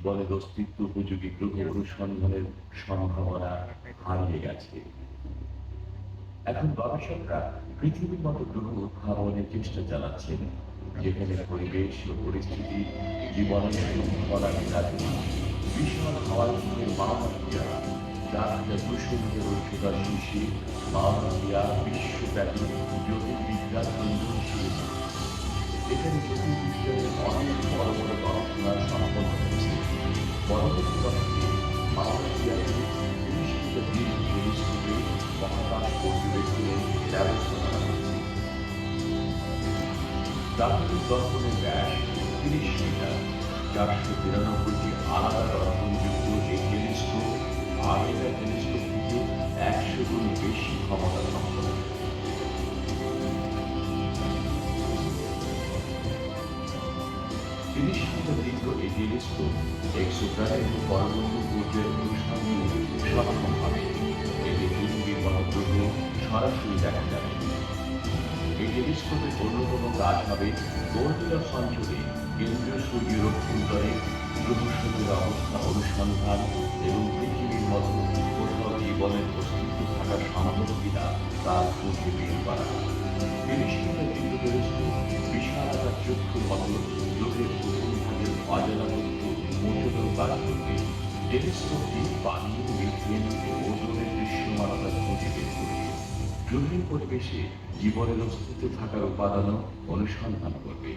জীবনের অস্তিত্ব উপযোগী গ্রহ অনুসন্ধানের সম্ভাবনা হারিয়ে গেছে। এখন গবেষকরা পৃথিবীর মতো গ্রহ উদ্ভাবনের চেষ্টা চালাচ্ছেন, যেখানে পরিবেশ ও পরিস্থিতি জীবনের সম্ভাবনা বিরাজমান। বিশাল হাওয়াজনের মাওনারিয়া, ৪,২০০ মিটার উচ্চতার শীর্ষে মাওনারিয়া বিশ্বব্যাপী জ্যোতির্বিজ্ঞান কেন্দ্র হিসেবে এখানে জ্যোতির্বিজ্ঞানের অনেক বড় বড় গবেষণা সম্পন্ন হয়েছে। পরবর্তী বছরে মাওনারিয়াতে ৩০ মিটার দীর্ঘ টেলিস্কোপে মহাকাশ পর্যবেক্ষণের ব্যবস্থা করা হয়েছে। প্রাথমিক দর্পণের ব্যাস ৩০ মিটার। ৪৯৩টি আলাদা দর্পণযুক্ত এই টেলিস্কোপ আগেকার টেলিস্কোপ থেকে ১০০ গুণ বেশি ক্ষমতা সম্পন্ন। ৩০ মিটার দীর্ঘ এই টেলিস্কোপ এক্সোপ্ল্যানেট এবং পরবর্তী পর্যায়ের অনুসন্ধানে সক্ষম হবে। এতে পৃথিবীর মতো গ্রহ সরাসরি দেখা যাবে। এই টেলিস্কোপের অন্যতম কাজ হবে গোল্ডিলক্স অঞ্চলে কেন্দ্রীয় সূর্য রক্ষণতলে গ্রহসমূহের অবস্থা অনুসন্ধান এবং পৃথিবীর মতো কোথাও জীবনের অস্তিত্ব থাকা সম্ভব কিনা তা খুঁজে বের করা। ৩০ মিটার দীর্ঘ টেলিস্কোপ বিশাল আকার চক্ষুর মতো গ্রহের উপরিভাগের অজানা তথ্য উন্মোচনের কাজ করবে। টেলিস্কোপটি পানি, মিথেন ও ওজোনের দৃশ্যমানতা খুঁজে বের করবে। গ্রহের পরিবেশে জীবনের অস্তিত্ব থাকার উপাদানও অনুসন্ধান করবে।